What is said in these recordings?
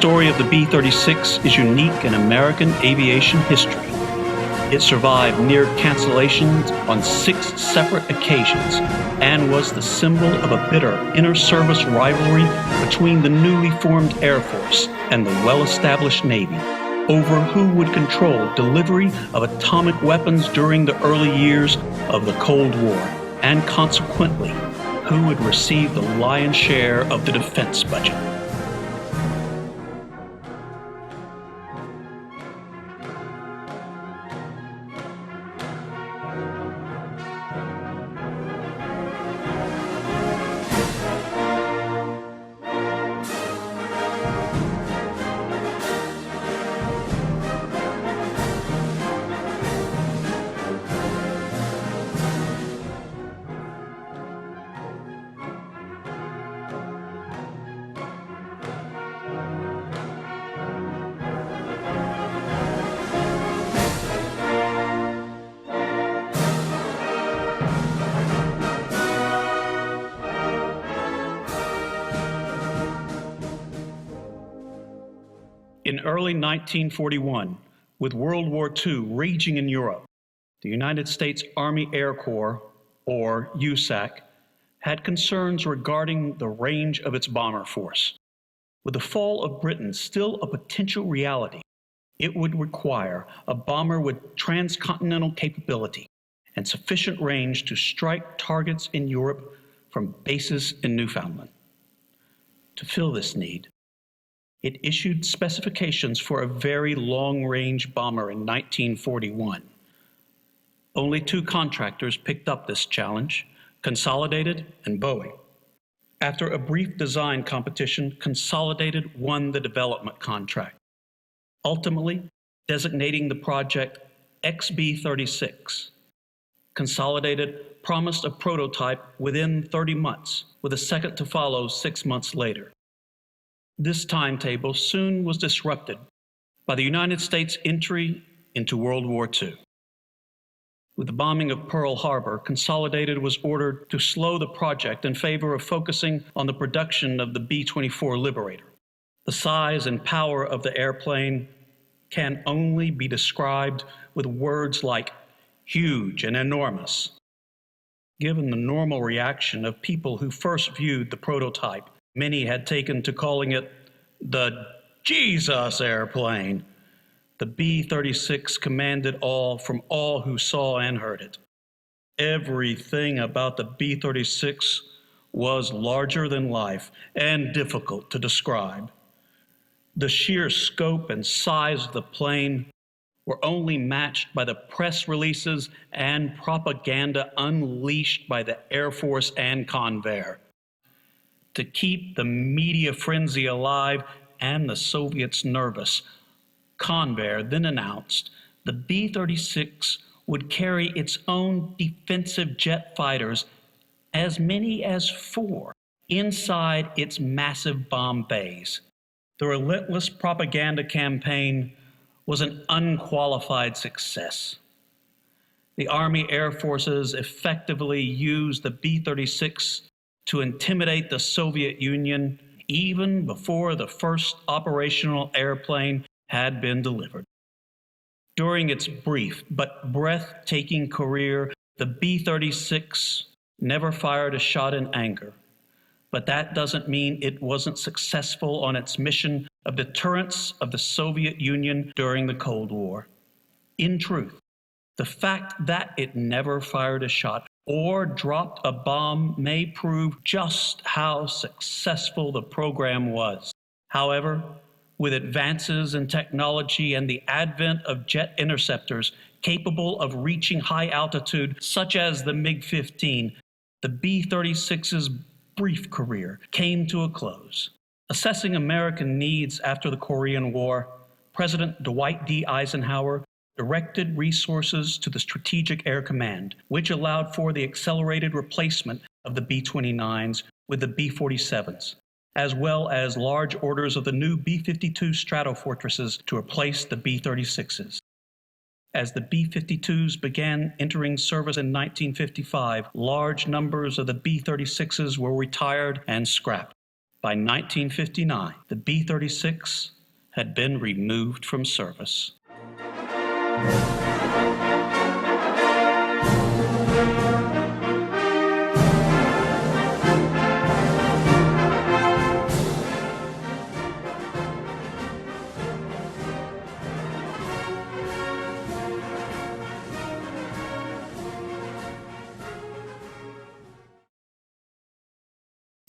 story of the B-36 is unique in American aviation history. It survived near cancellations on 6 separate occasions and was the symbol of a bitter inter-service rivalry between the newly formed Air Force and the well-established Navy over who would control delivery of atomic weapons during the early years of the Cold War, and consequently, who would receive the lion's share of the defense budget. In early 1941, with World War II raging in Europe, the United States Army Air Corps, or USAC, had concerns regarding the range of its bomber force. With the fall of Britain still a potential reality, it would require a bomber with transcontinental capability and sufficient range to strike targets in Europe from bases in Newfoundland. To fill this need, it issued specifications for a very long-range bomber in 1941. Only 2 contractors picked up this challenge, Consolidated and Boeing. After a brief design competition, Consolidated won the development contract, ultimately designating the project XB-36. Consolidated promised a prototype within 30 months, with a second to follow 6 months later. This timetable soon was disrupted by the United States' entry into World War II. With the bombing of Pearl Harbor, Consolidated was ordered to slow the project in favor of focusing on the production of the B-24 Liberator. The size and power of the airplane can only be described with words like huge and enormous. Given the normal reaction of people who first viewed the prototype, many had taken to calling it the Jesus airplane. The B-36 commanded awe from all who saw and heard it. Everything about the B-36 was larger than life and difficult to describe. The sheer scope and size of the plane were only matched by the press releases and propaganda unleashed by the Air Force and Convair. To keep the media frenzy alive and the Soviets nervous, Convair then announced the B-36 would carry its own defensive jet fighters, as many as 4, inside its massive bomb bays. The relentless propaganda campaign was an unqualified success. The Army Air Forces effectively used the B-36 to intimidate the Soviet Union even before the first operational airplane had been delivered. During its brief but breathtaking career, the B-36 never fired a shot in anger. But that doesn't mean it wasn't successful on its mission of deterrence of the Soviet Union during the Cold War. In truth, the fact that it never fired a shot or dropped a bomb may prove just how successful the program was. However, with advances in technology and the advent of jet interceptors capable of reaching high altitude, such as the MiG-15, the B-36's brief career came to a close. Assessing American needs after the Korean War, President Dwight D. Eisenhower directed resources to the Strategic Air Command, which allowed for the accelerated replacement of the B-29s with the B-47s, as well as large orders of the new B-52 Stratofortresses to replace the B-36s. As the B-52s began entering service in 1955, large numbers of the B-36s were retired and scrapped. By 1959, the B-36 had been removed from service.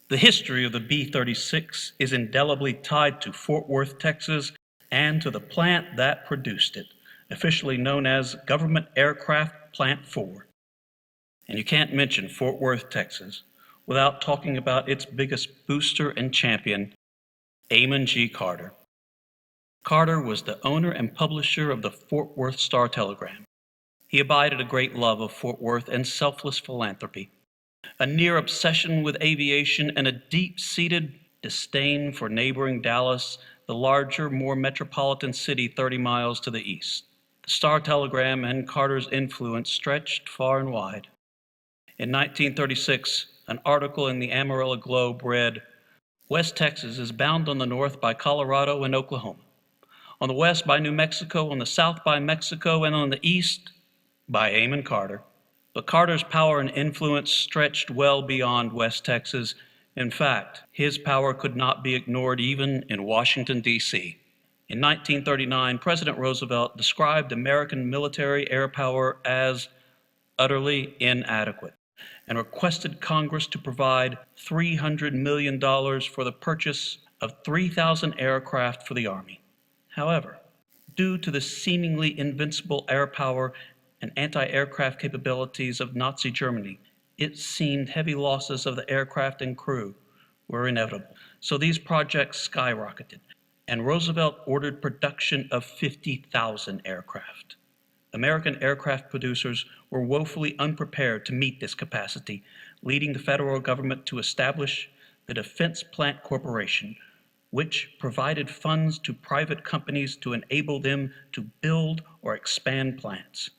The history of the B-36 is indelibly tied to Fort Worth, Texas, and to the plant that produced it, officially known as Government Aircraft Plant 4. And you can't mention Fort Worth, Texas, without talking about its biggest booster and champion, Amon G. Carter. Carter was the owner and publisher of the Fort Worth Star-Telegram. He abided a great love of Fort Worth and selfless philanthropy, a near obsession with aviation, and a deep-seated disdain for neighboring Dallas, the larger, more metropolitan city 30 miles to the east. The Star-Telegram and Carter's influence stretched far and wide. In 1936, an article in the Amarillo Globe read, "West Texas is bound on the north by Colorado and Oklahoma, on the west by New Mexico, on the south by Mexico, and on the east by Amon Carter." But Carter's power and influence stretched well beyond West Texas. In fact, his power could not be ignored even in Washington, D.C. In 1939, President Roosevelt described American military air power as utterly inadequate and requested Congress to provide $300 million for the purchase of 3,000 aircraft for the Army. However, due to the seemingly invincible air power and anti-aircraft capabilities of Nazi Germany, it seemed heavy losses of the aircraft and crew were inevitable. So these projects skyrocketed, and Roosevelt ordered production of 50,000 aircraft. American aircraft producers were woefully unprepared to meet this capacity, leading the federal government to establish the Defense Plant Corporation, which provided funds to private companies to enable them to build or expand plants.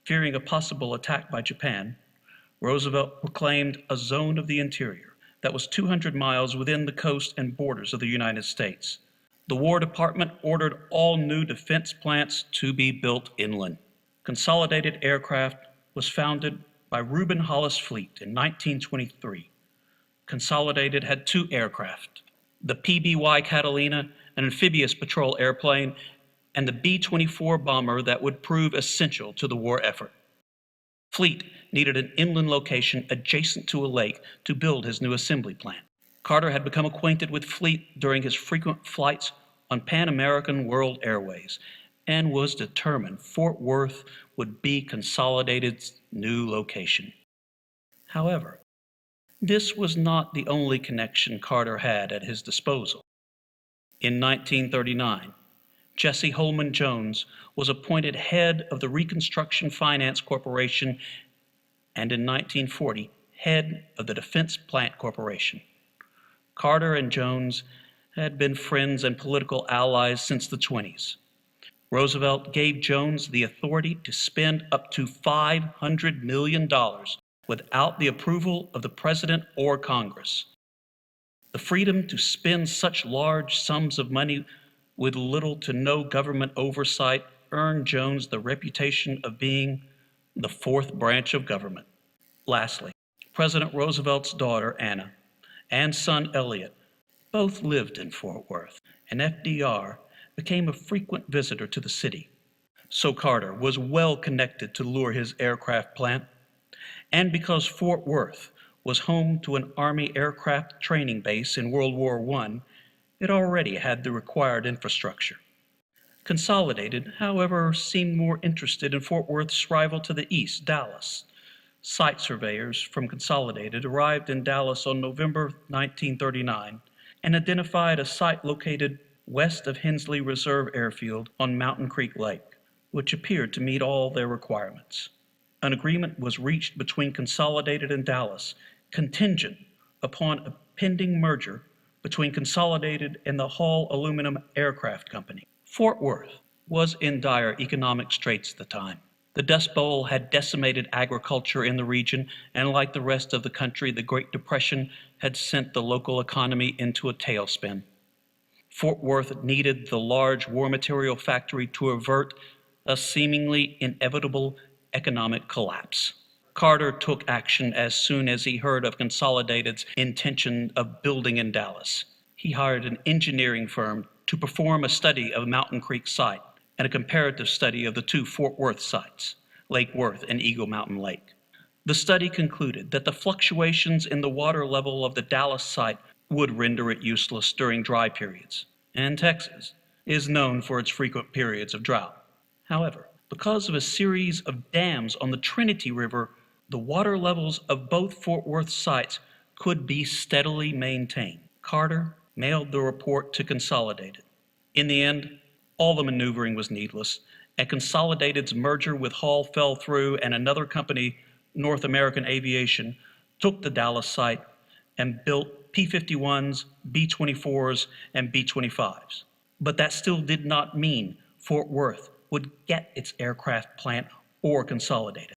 Fearing a possible attack by Japan, Roosevelt proclaimed a zone of the interior that was 200 miles within the coast and borders of the United States. The War Department ordered all new defense plants to be built inland. Consolidated Aircraft was founded by Reuben Hollis Fleet in 1923. Consolidated had two aircraft, the PBY Catalina, an amphibious patrol airplane, and the B-24 bomber that would prove essential to the war effort. Fleet needed an inland location adjacent to a lake to build his new assembly plant. Carter had become acquainted with Fleet during his frequent flights on Pan American World Airways and was determined Fort Worth would be Consolidated's new location. However, this was not the only connection Carter had at his disposal. In 1939, Jesse Holman Jones was appointed head of the Reconstruction Finance Corporation, and in 1940, head of the Defense Plant Corporation. Carter and Jones had been friends and political allies since the 20s. Roosevelt gave Jones the authority to spend up to $500 million without the approval of the president or Congress. The freedom to spend such large sums of money with little to no government oversight earned Jones the reputation of being the fourth branch of government. Lastly, President Roosevelt's daughter, Anna, and son, Elliot, both lived in Fort Worth, and FDR became a frequent visitor to the city. So Carter was well connected to lure his aircraft plant, and because Fort Worth was home to an Army aircraft training base in World War I, it already had the required infrastructure. Consolidated, however, seemed more interested in Fort Worth's rival to the east, Dallas. Site surveyors from Consolidated arrived in Dallas on November 1939 and identified a site located west of Hensley Reserve Airfield on Mountain Creek Lake, which appeared to meet all their requirements. An agreement was reached between Consolidated and Dallas, contingent upon a pending merger between Consolidated and the Hall Aluminum Aircraft Company. Fort Worth was in dire economic straits at the time. The Dust Bowl had decimated agriculture in the region, and like the rest of the country, the Great Depression had sent the local economy into a tailspin. Fort Worth needed the large war material factory to avert a seemingly inevitable economic collapse. Carter took action as soon as he heard of Consolidated's intention of building in Dallas. He hired an engineering firm to perform a study of Mountain Creek site and a comparative study of the two Fort Worth sites, Lake Worth and Eagle Mountain Lake. The study concluded that the fluctuations in the water level of the Dallas site would render it useless during dry periods, and Texas is known for its frequent periods of drought. However, because of a series of dams on the Trinity River, the water levels of both Fort Worth sites could be steadily maintained. Carter mailed the report to Consolidated. In the end, all the maneuvering was needless, and Consolidated's merger with Hall fell through, and another company, North American Aviation, took the Dallas site and built P-51s, B-24s, and B-25s. But that still did not mean Fort Worth would get its aircraft plant or Consolidated.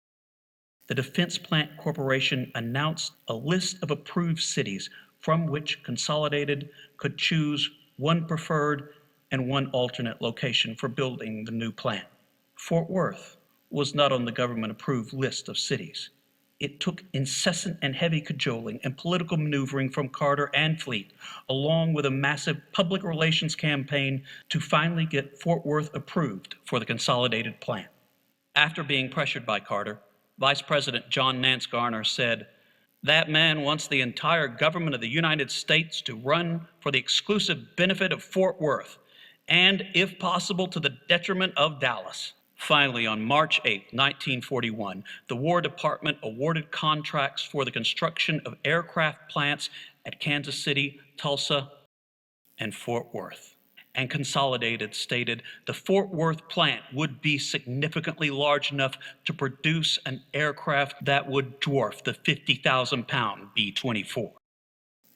The Defense Plant Corporation announced a list of approved cities from which Consolidated could choose one preferred and one alternate location for building the new plant. Fort Worth was not on the government-approved list of cities. It took incessant and heavy cajoling and political maneuvering from Carter and Fleet, along with a massive public relations campaign to finally get Fort Worth approved for the Consolidated plant. After being pressured by Carter, Vice President John Nance Garner said, "That man wants the entire government of the United States to run for the exclusive benefit of Fort Worth, and, if possible, to the detriment of Dallas." Finally, on March 8, 1941, the War Department awarded contracts for the construction of aircraft plants at Kansas City, Tulsa, and Fort Worth. And Consolidated stated the Fort Worth plant would be significantly large enough to produce an aircraft that would dwarf the 50,000-pound B-24.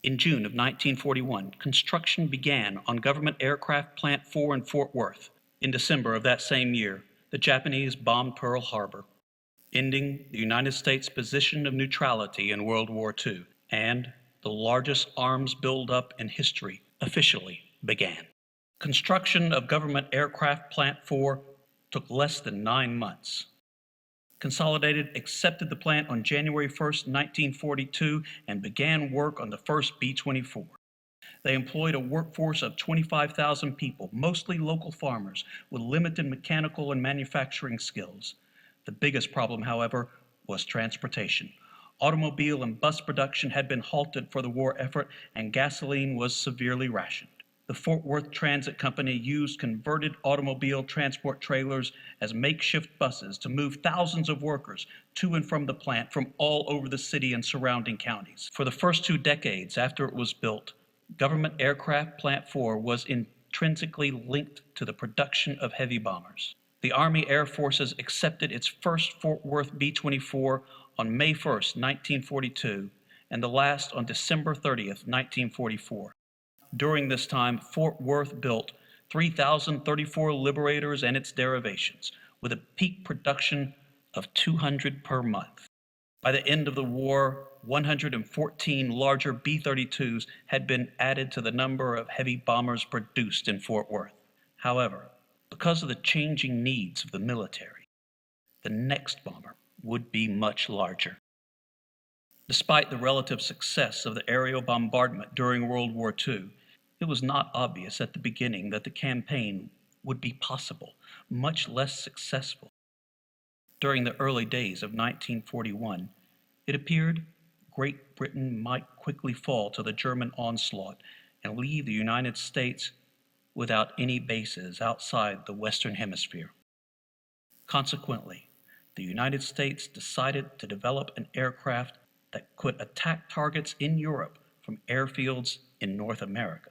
In June of 1941, construction began on Government Aircraft Plant 4 in Fort Worth. In December of that same year, the Japanese bombed Pearl Harbor, ending the United States' position of neutrality in World War II, and the largest arms buildup in history officially began. Construction of Government Aircraft Plant 4 took less than 9 months. Consolidated accepted the plant on January 1st, 1942, and began work on the first B-24. They employed a workforce of 25,000 people, mostly local farmers with limited mechanical and manufacturing skills. The biggest problem, however, was transportation. Automobile and bus production had been halted for the war effort, and gasoline was severely rationed. The Fort Worth Transit Company used converted automobile transport trailers as makeshift buses to move thousands of workers to and from the plant from all over the city and surrounding counties. For the first 2 decades after it was built, Government Aircraft Plant 4 was intrinsically linked to the production of heavy bombers. The Army Air Forces accepted its first Fort Worth B-24 on May 1st, 1942, and the last on December 30th, 1944. During this time, Fort Worth built 3,034 Liberators and its derivations, with a peak production of 200 per month. By the end of the war, 114 larger B-32s had been added to the number of heavy bombers produced in Fort Worth. However, because of the changing needs of the military, the next bomber would be much larger. Despite the relative success of the aerial bombardment during World War II, it was not obvious at the beginning that the campaign would be possible, much less successful. During the early days of 1941, it appeared Great Britain might quickly fall to the German onslaught and leave the United States without any bases outside the Western Hemisphere. Consequently, the United States decided to develop an aircraft that could attack targets in Europe from airfields in North America.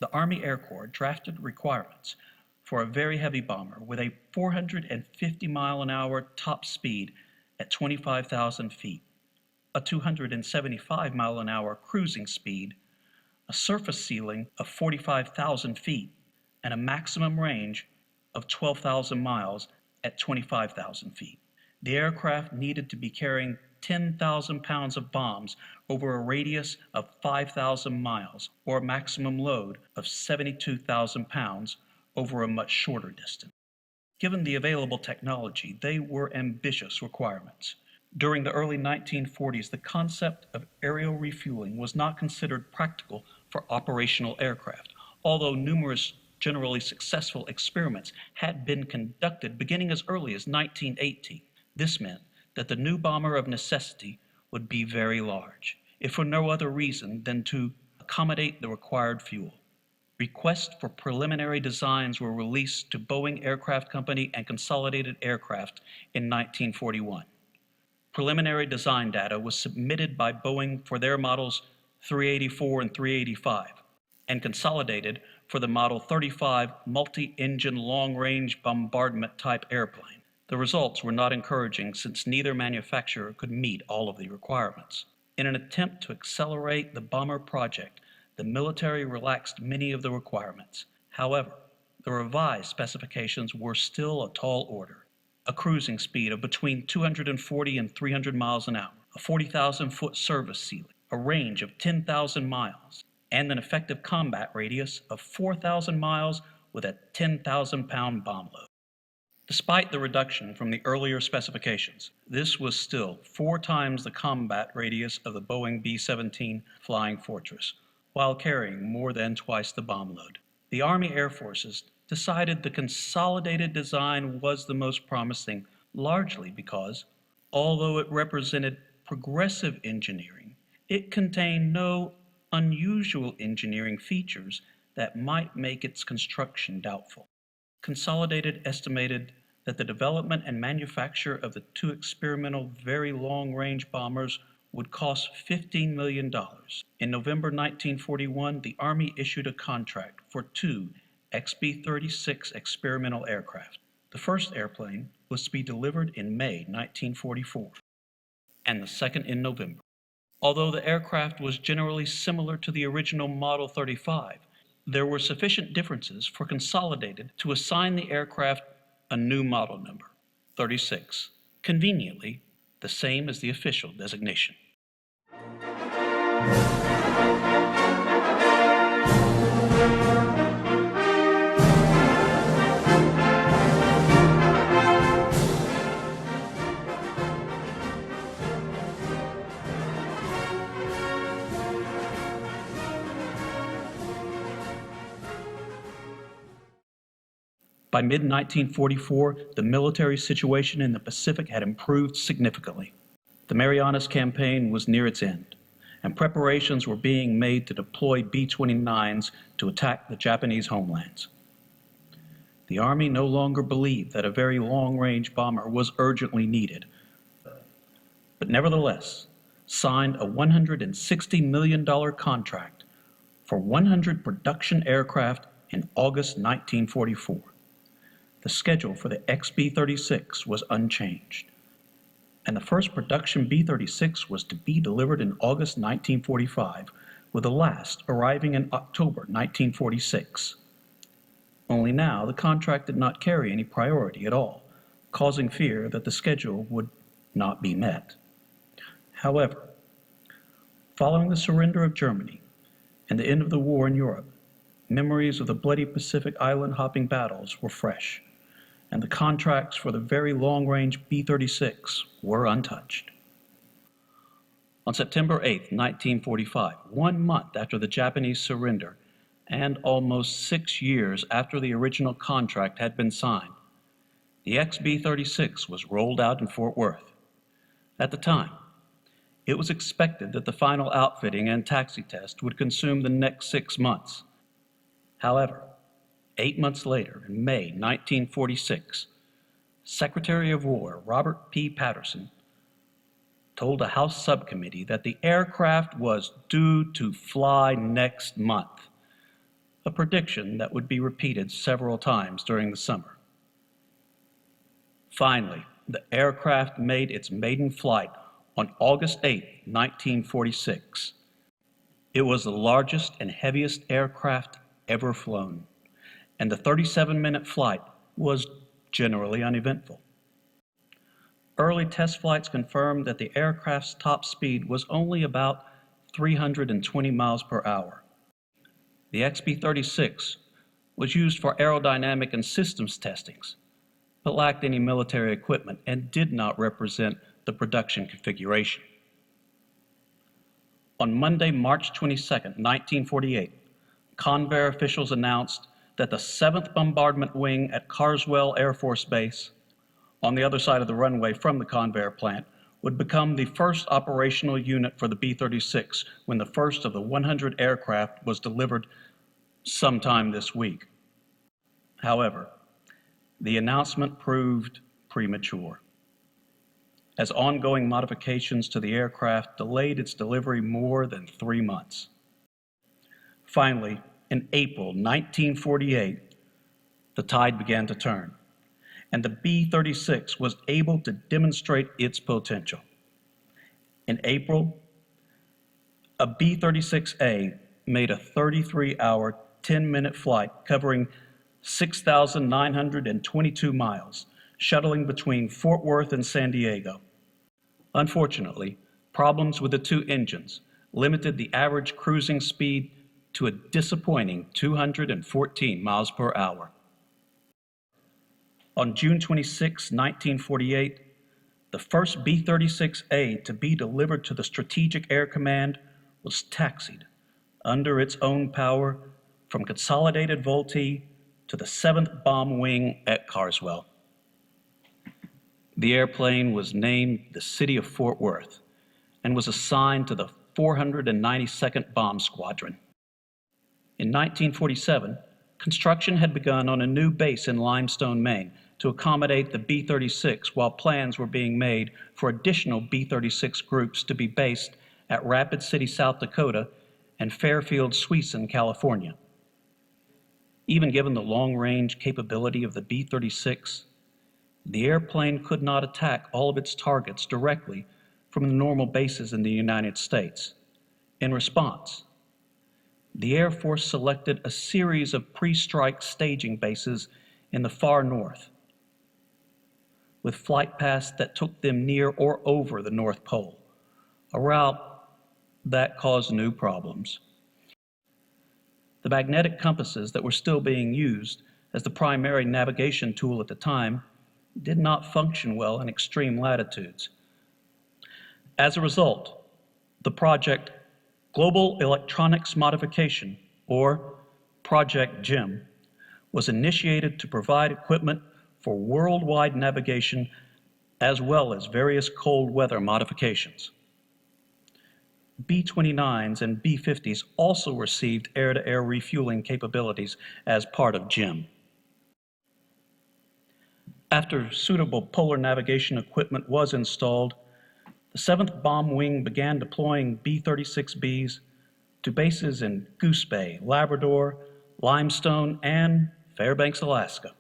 The Army Air Corps drafted requirements for a very heavy bomber with a 450-mile-an-hour top speed at 25,000 feet, a 275-mile-an-hour cruising speed, a surface ceiling of 45,000 feet, and a maximum range of 12,000 miles at 25,000 feet. The aircraft needed to be carrying 10,000 pounds of bombs over a radius of 5,000 miles, or a maximum load of 72,000 pounds over a much shorter distance. Given the available technology, they were ambitious requirements. During the early 1940s, the concept of aerial refueling was not considered practical for operational aircraft, although numerous generally successful experiments had been conducted beginning as early as 1918. This meant that the new bomber of necessity would be very large, if for no other reason than to accommodate the required fuel. Requests for preliminary designs were released to Boeing Aircraft Company and Consolidated Aircraft in 1941. Preliminary design data was submitted by Boeing for their models 384 and 385, and Consolidated for the Model 35 multi-engine long-range bombardment type airplane. The results were not encouraging since neither manufacturer could meet all of the requirements. In an attempt to accelerate the bomber project, the military relaxed many of the requirements. However, the revised specifications were still a tall order. A cruising speed of between 240 and 300 miles an hour, a 40,000-foot service ceiling, a range of 10,000 miles, and an effective combat radius of 4,000 miles with a 10,000-pound bomb load. Despite the reduction from the earlier specifications, this was still 4 times the combat radius of the Boeing B-17 Flying Fortress, while carrying more than twice the bomb load. The Army Air Forces decided the consolidated design was the most promising, largely because, although it represented progressive engineering, it contained no unusual engineering features that might make its construction doubtful. Consolidated estimated that the development and manufacture of the 2 experimental very long-range bombers would cost $15 million. In November 1941, the Army issued a contract for 2 XB-36 experimental aircraft. The first airplane was to be delivered in May 1944, and the second in November. Although the aircraft was generally similar to the original Model 35, there were sufficient differences for Consolidated to assign the aircraft a new model number, 36, conveniently the same as the official designation. By mid-1944, the military situation in the Pacific had improved significantly. The Marianas Campaign was near its end, and preparations were being made to deploy B-29s to attack the Japanese homelands. The Army no longer believed that a very long-range bomber was urgently needed, but nevertheless signed a $160 million contract for 100 production aircraft in August 1944. The schedule for the XB-36 was unchanged, and the first production B-36 was to be delivered in August 1945, with the last arriving in October 1946. Only now the contract did not carry any priority at all, causing fear that the schedule would not be met. However, following the surrender of Germany and the end of the war in Europe, memories of the bloody Pacific island-hopping battles were fresh, and the contracts for the very long-range B-36 were untouched. On September 8, 1945, 1 month after the Japanese surrender and almost 6 years after the original contract had been signed, the XB-36 was rolled out in Fort Worth. At the time, it was expected that the final outfitting and taxi test would consume the next 6 months. However, 8 months later, in May 1946, Secretary of War Robert P. Patterson told a House subcommittee that the aircraft was due to fly next month, a prediction that would be repeated several times during the summer. Finally, the aircraft made its maiden flight on August 8, 1946. It was the largest and heaviest aircraft ever flown, and the 37-minute flight was generally uneventful. Early test flights confirmed that the aircraft's top speed was only about 320 miles per hour. The XB-36 was used for aerodynamic and systems testings, but lacked any military equipment and did not represent the production configuration. On Monday, March 22, 1948, Convair officials announced that the 7th Bombardment Wing at Carswell Air Force Base, on the other side of the runway from the Convair plant, would become the first operational unit for the B-36 when the first of the 100 aircraft was delivered sometime this week. However, the announcement proved premature, as ongoing modifications to the aircraft delayed its delivery more than 3 months. Finally, in April 1948, the tide began to turn, and the B-36 was able to demonstrate its potential. In April, a B-36A made a 33-hour, 10-minute flight covering 6,922 miles, shuttling between Fort Worth and San Diego. Unfortunately, problems with the two engines limited the average cruising speed to a disappointing 214 miles per hour. On June 26, 1948, the first B-36A to be delivered to the Strategic Air Command was taxied under its own power from Consolidated Vultee to the 7th Bomb Wing at Carswell. The airplane was named the City of Fort Worth and was assigned to the 492nd Bomb Squadron. In 1947, construction had begun on a new base in Limestone, Maine, to accommodate the B-36, while plans were being made for additional B-36 groups to be based at Rapid City, South Dakota, and Fairfield, Suisun, California. Even given the long-range capability of the B-36, the airplane could not attack all of its targets directly from the normal bases in the United States. In response, the Air Force selected a series of pre-strike staging bases in the far north, with flight paths that took them near or over the North Pole, a route that caused new problems. The magnetic compasses that were still being used as the primary navigation tool at the time did not function well in extreme latitudes. As a result, the project Global Electronics Modification, or Project GEM, was initiated to provide equipment for worldwide navigation as well as various cold weather modifications. B-29s and B-50s also received air-to-air refueling capabilities as part of GEM. After suitable polar navigation equipment was installed, the 7th Bomb Wing began deploying B-36Bs to bases in Goose Bay, Labrador, Limestone, and Fairbanks, Alaska.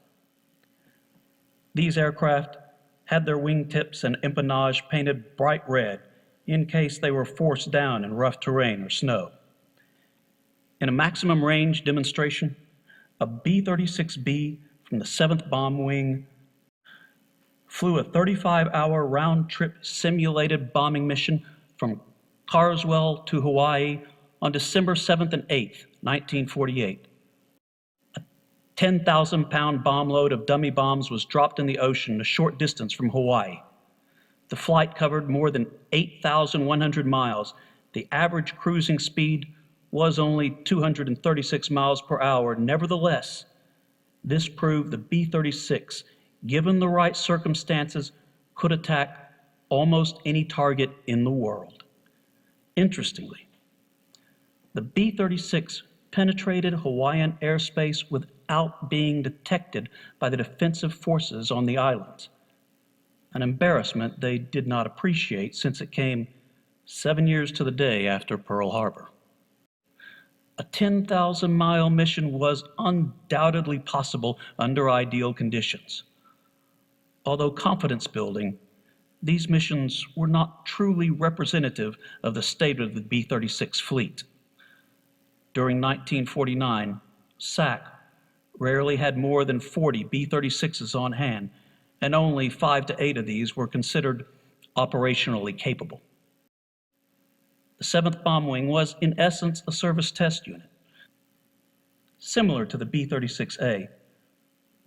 These aircraft had their wingtips and empennage painted bright red in case they were forced down in rough terrain or snow. In a maximum range demonstration, a B-36B from the 7th Bomb Wing flew a 35-hour round-trip simulated bombing mission from Carswell to Hawaii on December 7th and 8th, 1948. A 10,000-pound bomb load of dummy bombs was dropped in the ocean a short distance from Hawaii. The flight covered more than 8,100 miles. The average cruising speed was only 236 miles per hour. Nevertheless, this proved the B-36, given the right circumstances, could attack almost any target in the world. Interestingly, the B-36 penetrated Hawaiian airspace without being detected by the defensive forces on the islands, an embarrassment they did not appreciate since it came 7 years to the day after Pearl Harbor. A 10,000-mile mission was undoubtedly possible under ideal conditions. Although confidence-building, these missions were not truly representative of the state of the B-36 fleet. During 1949, SAC rarely had more than 40 B-36s on hand, and only 5 to 8 of these were considered operationally capable. The 7th Bomb Wing was, in essence, a service test unit. Similar to the B-36A,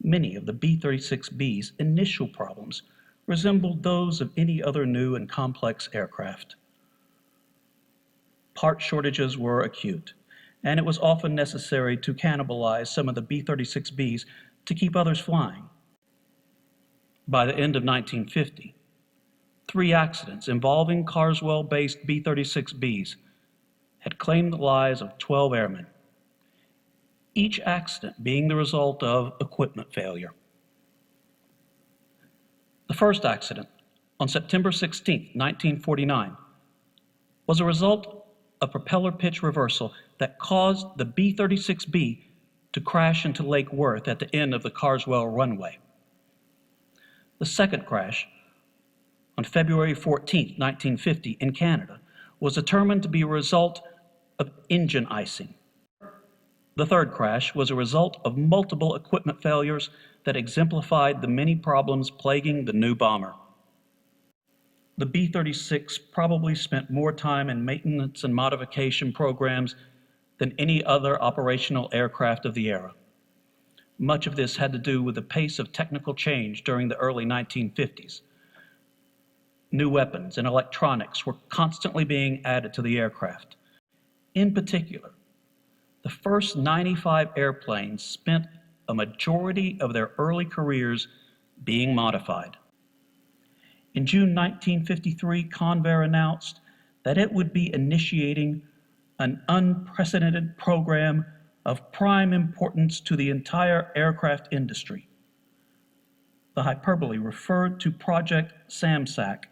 many of the B-36B's initial problems resembled those of any other new and complex aircraft. Part shortages were acute, and it was often necessary to cannibalize some of the B-36Bs to keep others flying. By the end of 1950, 3 accidents involving Carswell-based B-36Bs had claimed the lives of 12 airmen, each accident being the result of equipment failure. The first accident, on September 16, 1949, was a result of propeller pitch reversal that caused the B-36B to crash into Lake Worth at the end of the Carswell runway. The second crash, on February 14, 1950, in Canada, was determined to be a result of engine icing. The third crash was a result of multiple equipment failures that exemplified the many problems plaguing the new bomber. The B-36 probably spent more time in maintenance and modification programs than any other operational aircraft of the era. Much of this had to do with the pace of technical change during the early 1950s. New weapons and electronics were constantly being added to the aircraft. In particular, the first 95 airplanes spent a majority of their early careers being modified. In June 1953, Convair announced that it would be initiating an unprecedented program of prime importance to the entire aircraft industry. The hyperbole referred to Project SAMSAC,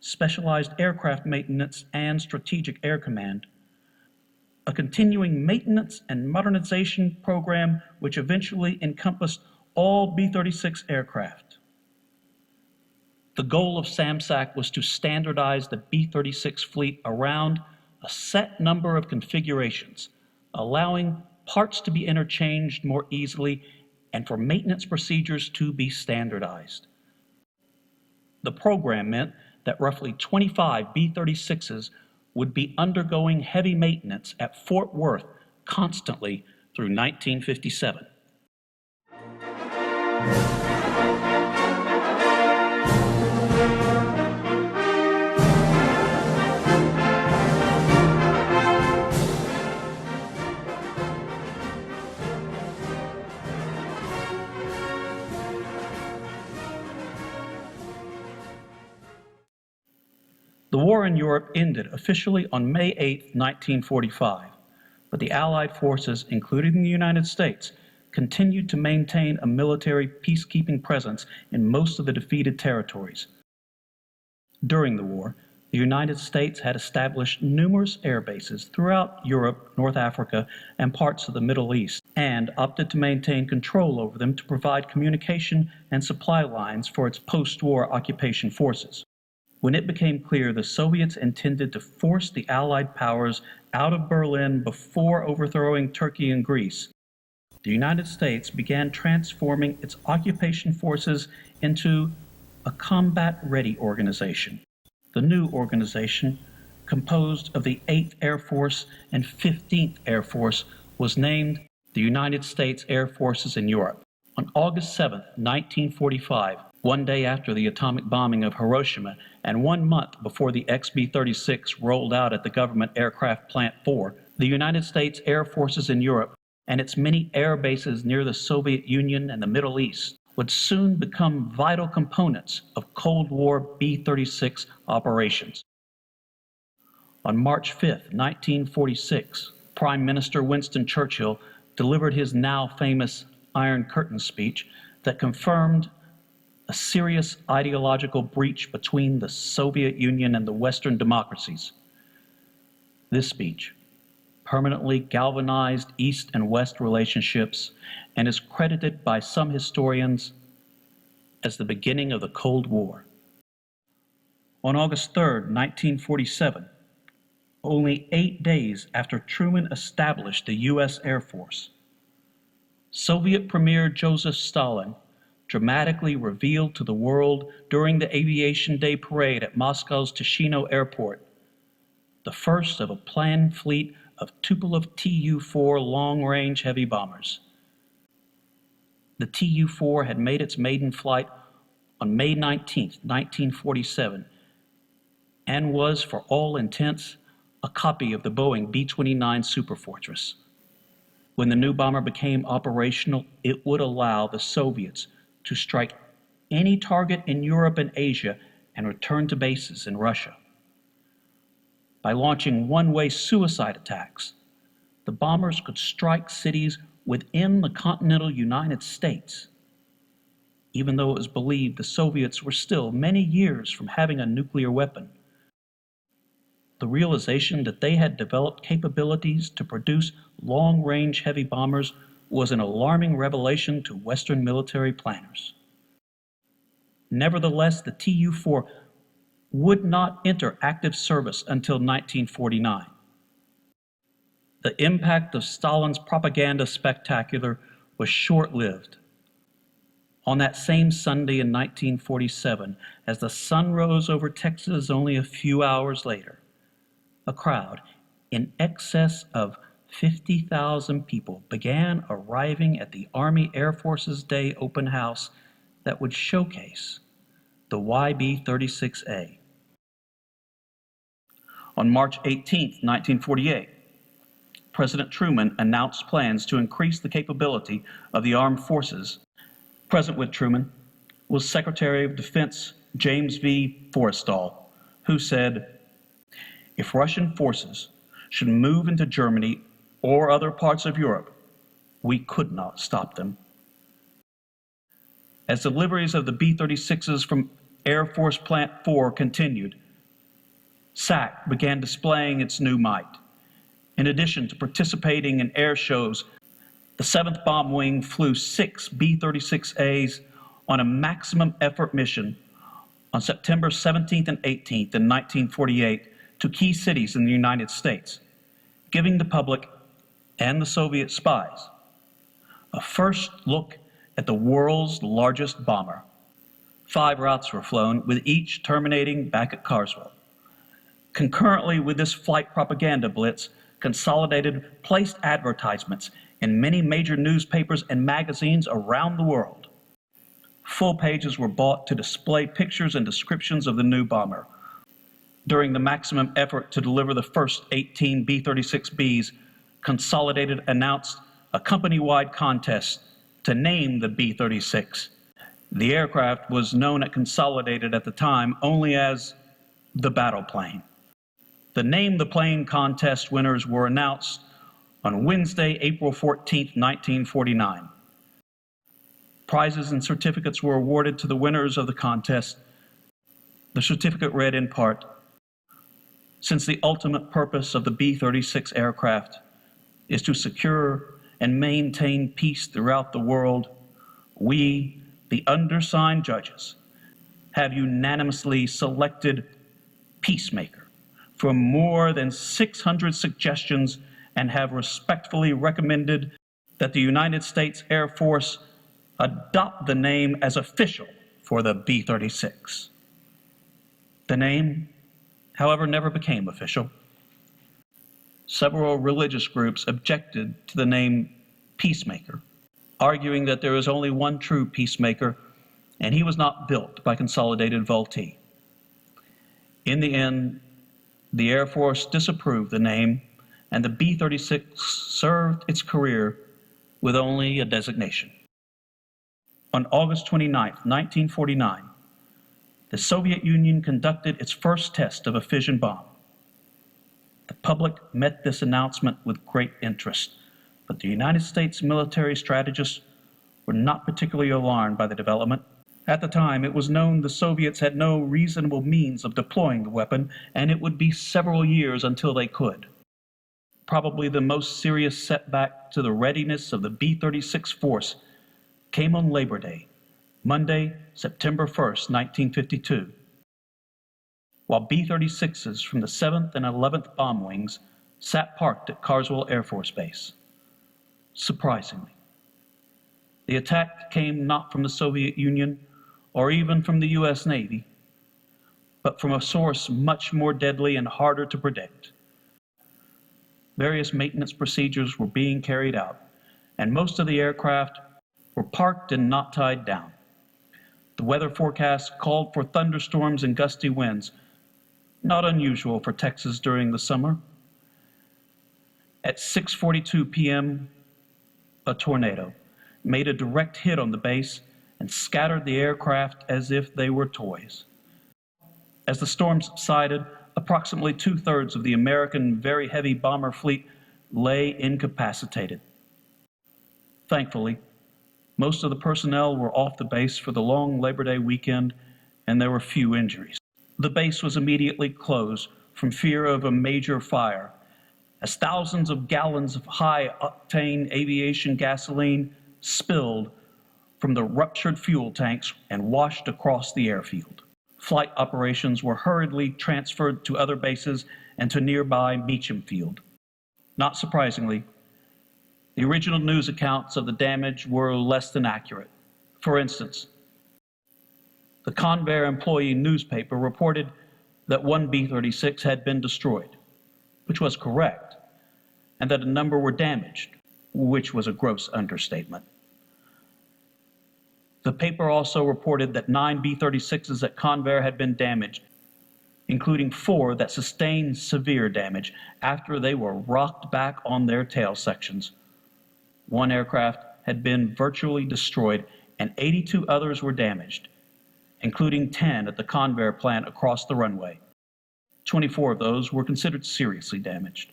Specialized Aircraft Maintenance and Strategic Air Command, a continuing maintenance and modernization program which eventually encompassed all B-36 aircraft. The goal of SAMSAC was to standardize the B-36 fleet around a set number of configurations, allowing parts to be interchanged more easily and for maintenance procedures to be standardized. The program meant that roughly 25 B-36s would be undergoing heavy maintenance at Fort Worth constantly through 1957. The war in Europe ended officially on May 8, 1945, but the Allied forces, including the United States, continued to maintain a military peacekeeping presence in most of the defeated territories. During the war, the United States had established numerous air bases throughout Europe, North Africa, and parts of the Middle East, and opted to maintain control over them to provide communication and supply lines for its post-war occupation forces. When it became clear the Soviets intended to force the Allied powers out of Berlin before overthrowing Turkey and Greece, the United States began transforming its occupation forces into a combat-ready organization. The new organization, composed of the 8th Air Force and 15th Air Force, was named the United States Air Forces in Europe. On August 7, 1945, one day after the atomic bombing of Hiroshima and 1 month before the XB-36 rolled out at the government aircraft plant 4, the United States Air Forces in Europe and its many air bases near the Soviet Union and the Middle East would soon become vital components of Cold War B-36 operations. On March 5, 1946, Prime Minister Winston Churchill delivered his now famous Iron Curtain speech that confirmed a serious ideological breach between the Soviet Union and the Western democracies. This speech permanently galvanized East and West relationships and is credited by some historians as the beginning of the Cold War. On August 3, 1947, only 8 days after Truman established the U.S. Air Force, Soviet Premier Joseph Stalin dramatically revealed to the world during the Aviation Day parade at Moscow's Tushino Airport the first of a planned fleet of Tupolev Tu-4 long-range heavy bombers. The Tu-4 had made its maiden flight on May 19, 1947, and was, for all intents, a copy of the Boeing B-29 Superfortress. When the new bomber became operational, it would allow the Soviets to strike any target in Europe and Asia and return to bases in Russia. By launching one-way suicide attacks, the bombers could strike cities within the continental United States, even though it was believed the Soviets were still many years from having a nuclear weapon. The realization that they had developed capabilities to produce long-range heavy bombers was an alarming revelation to Western military planners. Nevertheless, the Tu-4 would not enter active service until 1949. The impact of Stalin's propaganda spectacular was short-lived. On that same Sunday in 1947, as the sun rose over Texas only a few hours later, a crowd in excess of 50,000 people began arriving at the Army Air Forces Day open house that would showcase the YB-36A. On March 18, 1948, President Truman announced plans to increase the capability of the armed forces. Present with Truman was Secretary of Defense James V. Forrestal, who said, "If Russian forces should move into Germany or other parts of Europe, we could not stop them." As deliveries of the B-36s from Air Force Plant 4 continued, SAC began displaying its new might. In addition to participating in air shows, the 7th Bomb Wing flew 6 B-36As on a maximum effort mission on September 17th and 18th in 1948 to key cities in the United States, giving the public and the Soviet spies a first look at the world's largest bomber. 5 routes were flown, with each terminating back at Carswell. Concurrently with this flight propaganda blitz, Consolidated placed advertisements in many major newspapers and magazines around the world. Full pages were bought to display pictures and descriptions of the new bomber. During the maximum effort to deliver the first 18 B-36Bs, Consolidated announced a company-wide contest to name the B-36. The aircraft was known at Consolidated at the time only as the battle plane. The Name the Plane contest winners were announced on Wednesday, April 14, 1949. Prizes and certificates were awarded to the winners of the contest. The certificate read in part, "Since the ultimate purpose of the B-36 aircraft is to secure and maintain peace throughout the world, we, the undersigned judges, have unanimously selected Peacemaker from more than 600 suggestions and have respectfully recommended that the United States Air Force adopt the name as official for the B-36. The name, however, never became official. Several religious groups objected to the name Peacemaker, arguing that there is only one true peacemaker, and he was not built by Consolidated Vultee. In the end, the Air Force disapproved the name, and the B-36 served its career with only a designation. On August 29, 1949, the Soviet Union conducted its first test of a fission bomb. The public met this announcement with great interest, but the United States military strategists were not particularly alarmed by the development. At the time, it was known the Soviets had no reasonable means of deploying the weapon, and it would be several years until they could. Probably the most serious setback to the readiness of the B-36 force came on Labor Day, Monday, September 1st, 1952, while B-36s from the 7th and 11th Bomb Wings sat parked at Carswell Air Force Base. Surprisingly, The attack came not from the Soviet Union or even from the U.S. Navy, but from a source much more deadly and harder to predict. Various maintenance procedures were being carried out, and most of the aircraft were parked and not tied down. The weather forecast called for thunderstorms and gusty winds, not unusual for Texas during the summer. At 6:42 p.m., a tornado made a direct hit on the base and scattered the aircraft as if they were toys. As the storm subsided, approximately two-thirds of the American very heavy bomber fleet lay incapacitated. Thankfully, most of the personnel were off the base for the long Labor Day weekend, and there were few injuries. The base was immediately closed from fear of a major fire, as thousands of gallons of high-octane aviation gasoline spilled from the ruptured fuel tanks and washed across the airfield. Flight operations were hurriedly transferred to other bases and to nearby Meacham Field. Not surprisingly, the original news accounts of the damage were less than accurate. For instance, the Convair employee newspaper reported that one B-36 had been destroyed, which was correct, and that a number were damaged, which was a gross understatement. The paper also reported that 9 B-36s at Convair had been damaged, including 4 that sustained severe damage after they were rocked back on their tail sections. One aircraft had been virtually destroyed and 82 others were damaged, including 10 at the Convair plant across the runway. 24 of those were considered seriously damaged.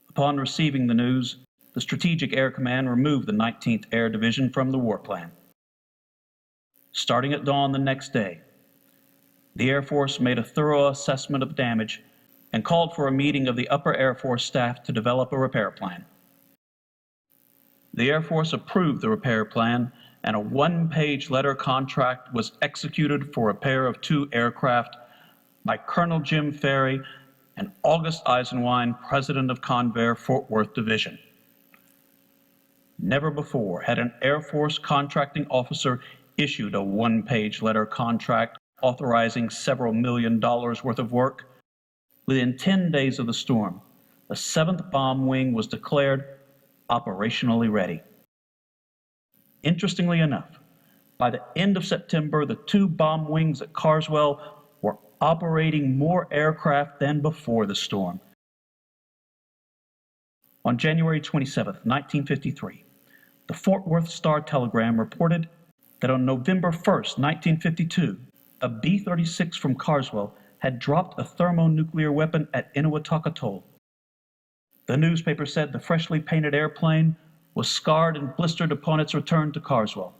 Upon receiving the news, the Strategic Air Command removed the 19th Air Division from the war plan. Starting at dawn the next day, the Air Force made a thorough assessment of the damage and called for a meeting of the Upper Air Force staff to develop a repair plan. The Air Force approved the repair plan, and a one-page letter contract was executed for repair of 2 aircraft by Colonel Jim Ferry and August Eisenwine, President of Convair Fort Worth Division. Never before had an Air Force contracting officer issued a one-page letter contract authorizing several $1 million worth of work. Within 10 days of the storm, the 7th Bomb Wing was declared operationally ready. Interestingly enough, by the end of September, the 2 bomb wings at Carswell were operating more aircraft than before the storm. On January 27, 1953, the Fort Worth Star-Telegram reported that on November 1, 1952, a B-36 from Carswell had dropped a thermonuclear weapon at Eniwetok Atoll. The newspaper said the freshly painted airplane was scarred and blistered upon its return to Carswell.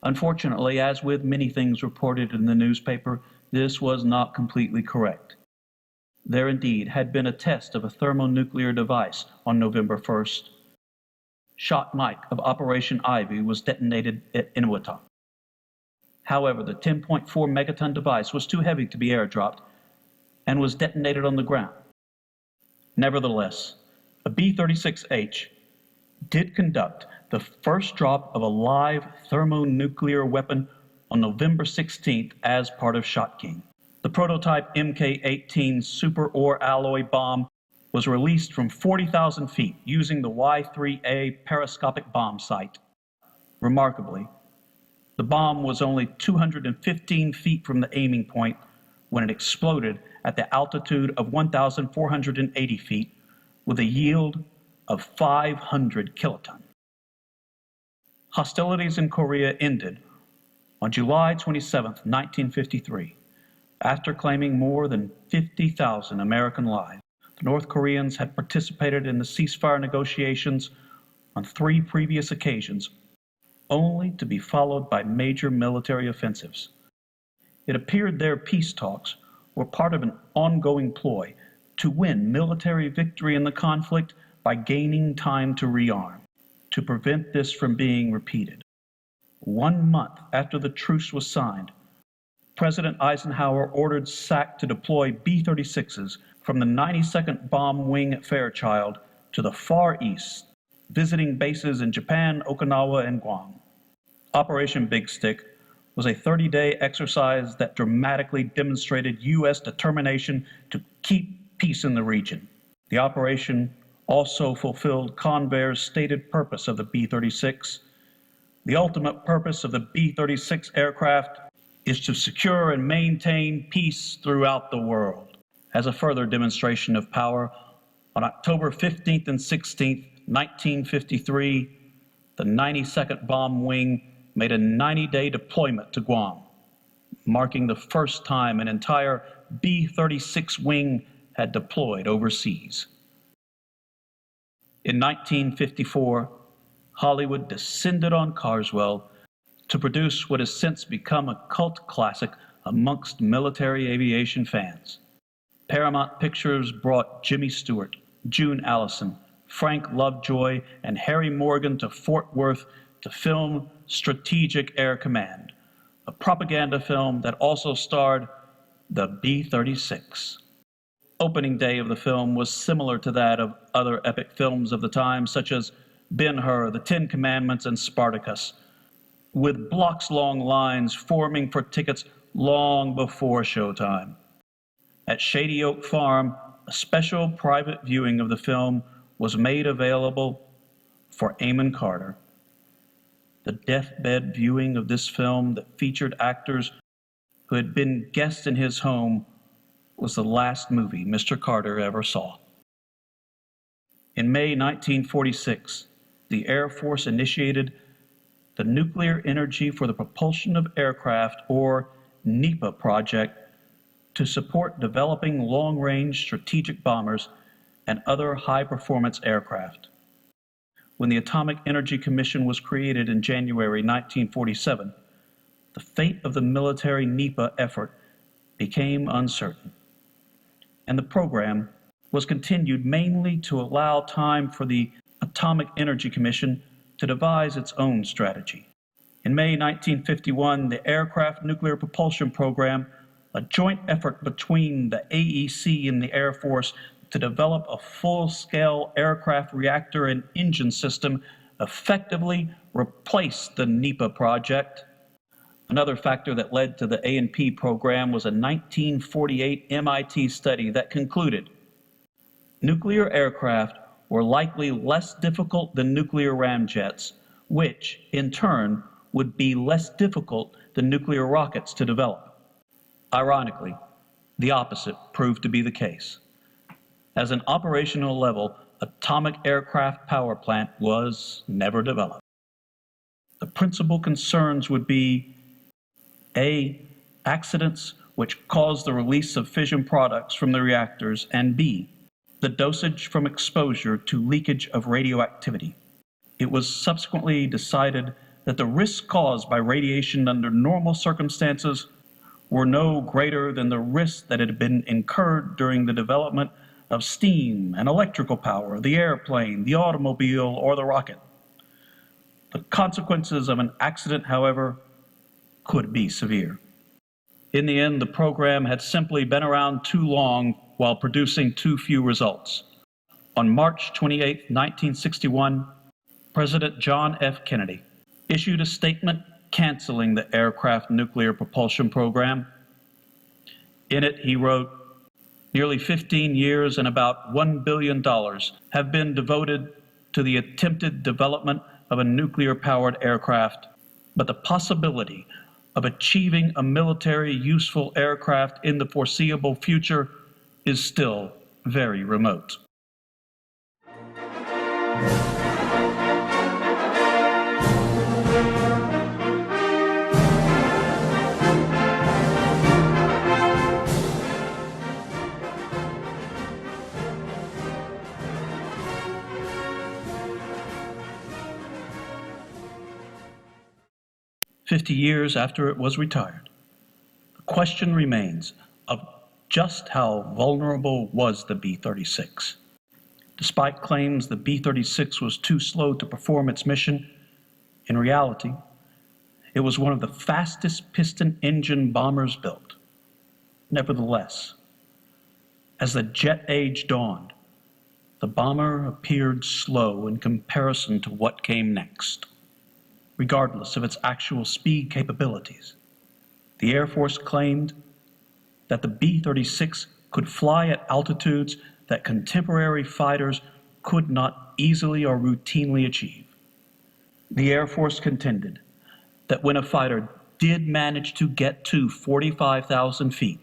Unfortunately, as with many things reported in the newspaper, this was not completely correct. There indeed had been a test of a thermonuclear device on November 1st. Shot Mike of Operation Ivy was detonated at Eniwetok. However, the 10.4 megaton device was too heavy to be airdropped and was detonated on the ground. Nevertheless, a B-36H did conduct the first drop of a live thermonuclear weapon on November 16th as part of Shot King. The prototype Mk-18 super ore alloy bomb was released from 40,000 feet using the Y-3A periscopic bomb sight. Remarkably, the bomb was only 215 feet from the aiming point when it exploded at the altitude of 1,480 feet with a yield of 500 kiloton. Hostilities in Korea ended on July 27, 1953, after claiming more than 50,000 American lives. The North Koreans had participated in the ceasefire negotiations on 3 previous occasions, only to be followed by major military offensives. It appeared their peace talks were part of an ongoing ploy to win military victory in the conflict by gaining time to rearm, to prevent this from being repeated. 1 month after the truce was signed, President Eisenhower ordered SAC to deploy B-36s from the 92nd Bomb Wing at Fairchild to the Far East visiting bases in Japan, Okinawa, and Guam. Operation Big Stick was a 30-day exercise that dramatically demonstrated U.S. determination to keep peace in the region. The operation also fulfilled Convair's stated purpose of the B-36. The ultimate purpose of the B-36 aircraft is to secure and maintain peace throughout the world. As a further demonstration of power, on October 15th and 16th, 1953, the 92nd Bomb Wing made a 90-day deployment to Guam, marking the first time an entire B-36 wing had deployed overseas. In 1954, Hollywood descended on Carswell to produce what has since become a cult classic amongst military aviation fans. Paramount Pictures brought Jimmy Stewart, June Allison, Frank Lovejoy, and Harry Morgan to Fort Worth to film Strategic Air Command, a propaganda film that also starred the B-36. Opening day of the film was similar to that of other epic films of the time, such as Ben-Hur, The Ten Commandments, and Spartacus, with blocks-long lines forming for tickets long before showtime. At Shady Oak Farm, a special private viewing of the film was made available for Amon Carter. The deathbed viewing of this film that featured actors who had been guests in his home was the last movie Mr. Carter ever saw. In May 1946, the Air Force initiated the Nuclear Energy for the Propulsion of Aircraft, or NEPA project, to support developing long-range strategic bombers and other high-performance aircraft. When the Atomic Energy Commission was created in January 1947, the fate of the military NEPA effort became uncertain, and the program was continued mainly to allow time for the Atomic Energy Commission to devise its own strategy. In May 1951, the Aircraft Nuclear Propulsion Program, a joint effort between the AEC and the Air Force to develop a full-scale aircraft reactor and engine system, effectively replaced the NEPA project. Another factor that led to the A&P program was a 1948 MIT study that concluded nuclear aircraft were likely less difficult than nuclear ramjets, which, in turn, would be less difficult than nuclear rockets to develop. Ironically, the opposite proved to be the case. As an operational level, atomic aircraft power plant was never developed. The principal concerns would be A, accidents which cause the release of fission products from the reactors, and B, the dosage from exposure to leakage of radioactivity. It was subsequently decided that the risks caused by radiation under normal circumstances were no greater than the risks that had been incurred during the development of steam and electrical power, the airplane, the automobile, or the rocket. The consequences of an accident, however, could be severe. In the end, the program had simply been around too long while producing too few results. On March 28, 1961, President John F. Kennedy issued a statement canceling the aircraft nuclear propulsion program. In it, he wrote, "Nearly 15 years and about $1 billion have been devoted to the attempted development of a nuclear-powered aircraft, but the possibility of achieving a military useful aircraft in the foreseeable future is still very remote." "50 years after it was retired, the question remains of just how vulnerable was the B-36. Despite claims the B-36 was too slow to perform its mission, in reality, it was one of the fastest piston engine bombers built. Nevertheless, as the jet age dawned, The bomber appeared slow in comparison to what came next, regardless of its actual speed capabilities. The Air Force claimed that the B-36 could fly at altitudes that contemporary fighters could not easily or routinely achieve. The Air Force contended that when a fighter did manage to get to 45,000 feet,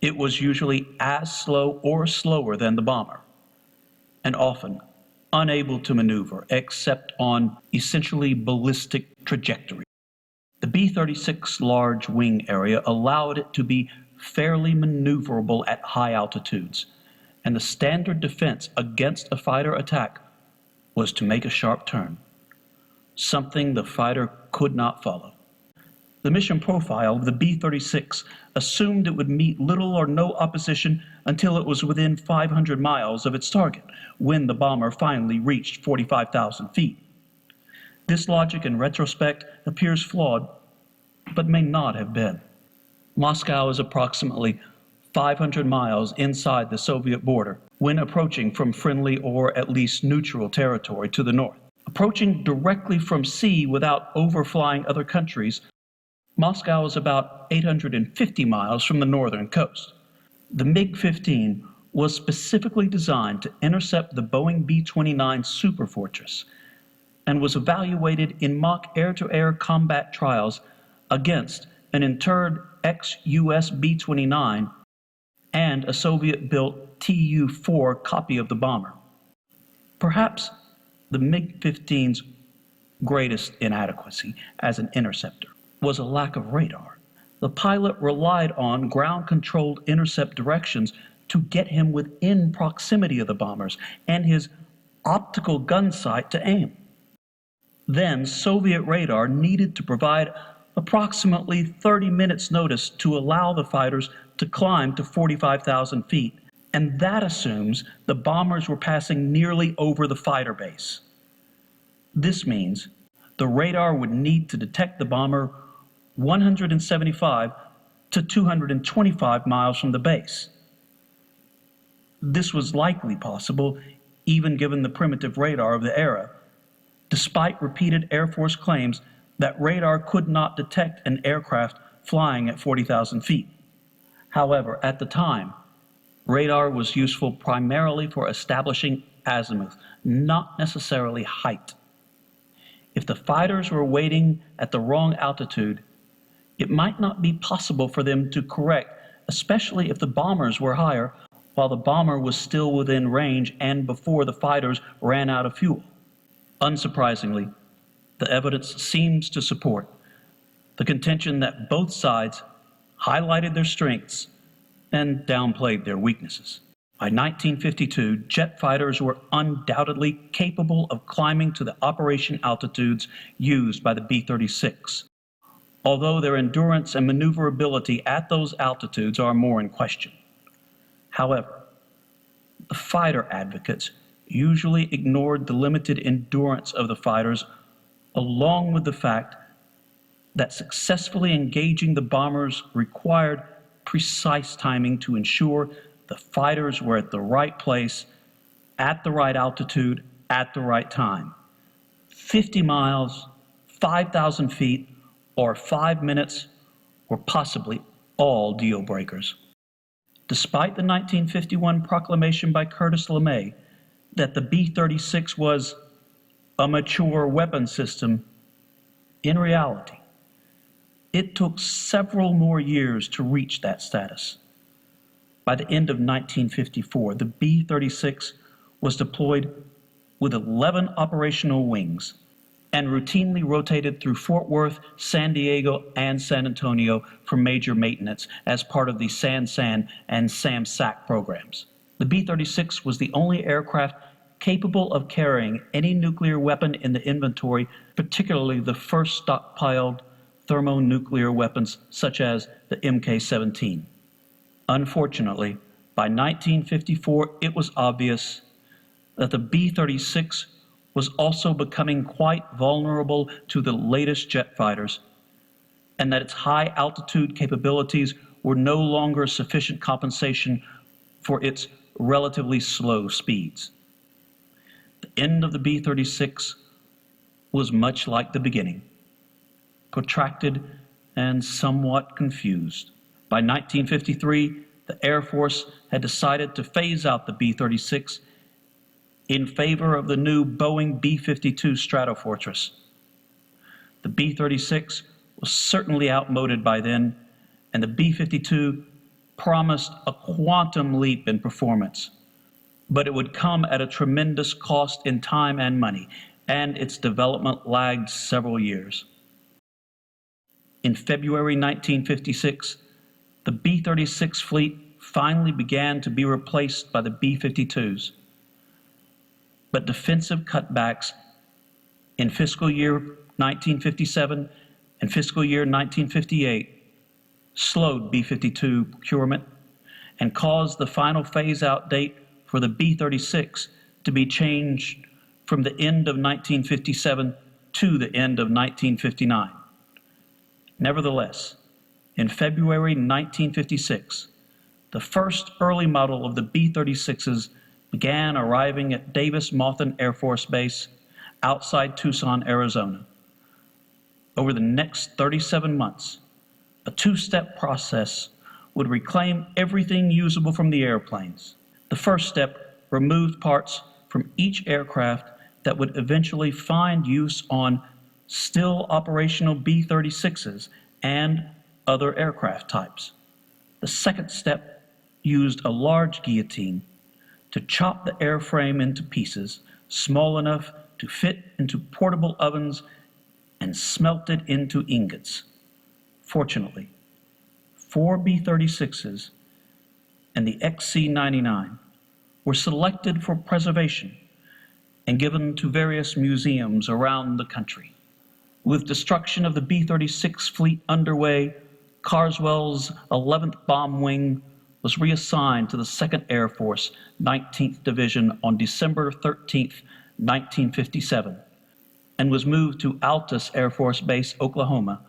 it was usually as slow or slower than the bomber, and often unable to maneuver except on essentially ballistic trajectory. The B-36 large wing area allowed it to be fairly maneuverable at high altitudes, and the standard defense against a fighter attack was to make a sharp turn, something the fighter could not follow. The mission profile of the B-36 assumed it would meet little or no opposition until it was within 500 miles of its target, when the bomber finally reached 45,000 feet. This logic in retrospect appears flawed, but may not have been. Moscow is approximately 500 miles inside the Soviet border when approaching from friendly or at least neutral territory to the north. Approaching directly from sea without overflying other countries, Moscow is about 850 miles from the northern coast. The MiG-15 was specifically designed to intercept the Boeing B-29 Superfortress and was evaluated in mock air-to-air combat trials against an interred ex-US B-29 and a Soviet-built Tu-4 copy of the bomber. Perhaps the MiG-15's greatest inadequacy as an interceptor was a lack of radar. The pilot relied on ground-controlled intercept directions to get him within proximity of the bombers and his optical gun sight to aim. Then Soviet radar needed to provide approximately 30 minutes notice to allow the fighters to climb to 45,000 feet, and that assumes the bombers were passing nearly over the fighter base. This means the radar would need to detect the bomber 175 to 225 miles from the base. This was likely possible even given the primitive radar of the era, despite repeated Air Force claims that radar could not detect an aircraft flying at 40,000 feet. However, at the time, radar was useful primarily for establishing azimuth, not necessarily height. If the fighters were waiting at the wrong altitude, it might not be possible for them to correct, especially if the bombers were higher, while the bomber was still within range and before the fighters ran out of fuel. Unsurprisingly, the evidence seems to support the contention that both sides highlighted their strengths and downplayed their weaknesses. By 1952, jet fighters were undoubtedly capable of climbing to the operation altitudes used by the B-36, although their endurance and maneuverability at those altitudes are more in question. However, the fighter advocates usually ignored the limited endurance of the fighters, along with the fact that successfully engaging the bombers required precise timing to ensure the fighters were at the right place, at the right altitude, at the right time. 50 miles, 5,000 feet, or 5 minutes were possibly all deal breakers. Despite the 1951 proclamation by Curtis LeMay that the B-36 was a mature weapon system, in reality, it took several more years to reach that status. By the end of 1954, the B-36 was deployed with 11 operational wings and routinely rotated through Fort Worth, San Diego, and San Antonio for major maintenance as part of the SAN-SAN and SAM-SAC programs. The B-36 was the only aircraft capable of carrying any nuclear weapon in the inventory, particularly the first stockpiled thermonuclear weapons such as the Mk-17. Unfortunately, by 1954, it was obvious that the B-36 was also becoming quite vulnerable to the latest jet fighters, and that its high altitude capabilities were no longer sufficient compensation for its relatively slow speeds. The end of the B-36 was much like the beginning, protracted and somewhat confused. By 1953, the Air Force had decided to phase out the B-36 in favor of the new Boeing B-52 Stratofortress. The B-36 was certainly outmoded by then, and the B-52 promised a quantum leap in performance. But it would come at a tremendous cost in time and money, and its development lagged several years. In February 1956, the B-36 fleet finally began to be replaced by the B-52s. But defensive cutbacks in fiscal year 1957 and fiscal year 1958 slowed B-52 procurement and caused the final phase-out date for the B-36 to be changed from the end of 1957 to the end of 1959. Nevertheless, in February 1956, the first early model of the B-36s began arriving at Davis-Monthan Air Force Base outside Tucson, Arizona. Over the next 37 months, a two-step process would reclaim everything usable from the airplanes. The first step removed parts from each aircraft that would eventually find use on still operational B-36s and other aircraft types. The second step used a large guillotine to chop the airframe into pieces small enough to fit into portable ovens and smelt it into ingots. Fortunately, 4 B-36s and the XC-99 were selected for preservation and given to various museums around the country. With destruction of the B-36 fleet underway, Carswell's 11th Bomb Wing was reassigned to the 2nd Air Force, 19th Division on December 13, 1957, and was moved to Altus Air Force Base, Oklahoma.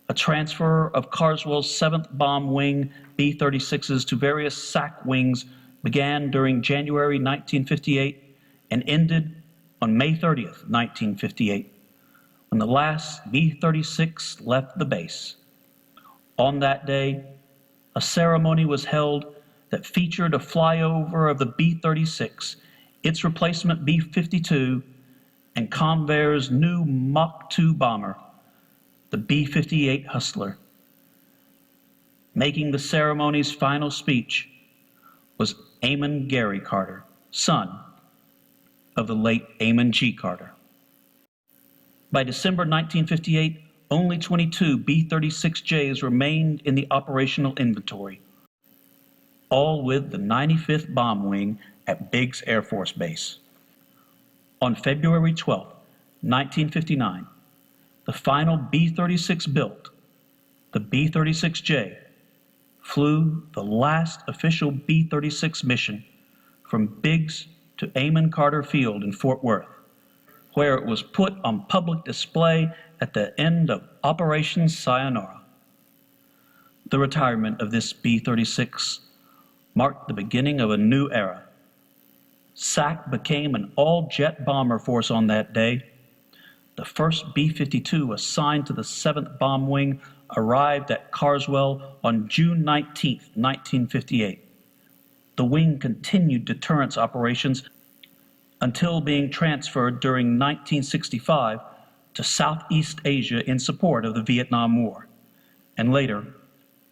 A transfer of Carswell's 7th Bomb Wing B-36s to various SAC wings began during January 1958 and ended on May 30th, 1958, when the last B-36 left the base. On that day, a ceremony was held that featured a flyover of the B-36, its replacement B-52, and Convair's new Mach 2 bomber, the B-58 Hustler. Making the ceremony's final speech was Amon Gary Carter, son of the late Amon G. Carter. By December 1958, only 22 B-36Js remained in the operational inventory, all with the 95th Bomb Wing at Biggs Air Force Base. On February 12, 1959, the final B-36 built, the B-36J, flew the last official B-36 mission from Biggs to Amon Carter Field in Fort Worth, where it was put on public display at the end of Operation Sayonara. The retirement of this B-36 marked the beginning of a new era. SAC became an all-jet bomber force on that day. The first B-52 assigned to the 7th Bomb Wing arrived at Carswell on June 19, 1958. The wing continued deterrence operations until being transferred during 1965 to Southeast Asia in support of the Vietnam War, and later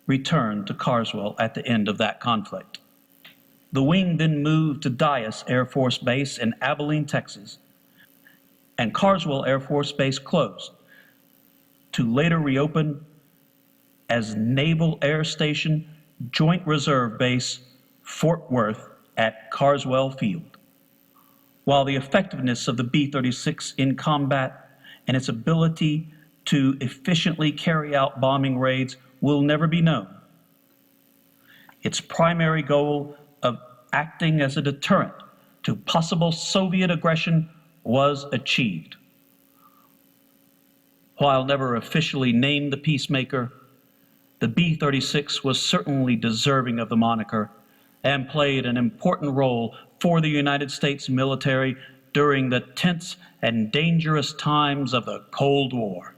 returned to Carswell at the end of that conflict. The wing then moved to Dyess Air Force Base in Abilene, Texas, and Carswell Air Force Base closed, to later reopen as Naval Air Station Joint Reserve Base Fort Worth at Carswell Field. While the effectiveness of the B-36 in combat and its ability to efficiently carry out bombing raids will never be known, its primary goal of acting as a deterrent to possible Soviet aggression was achieved. While never officially named the Peacemaker, the B-36 was certainly deserving of the moniker and played an important role for the United States military during the tense and dangerous times of the Cold War.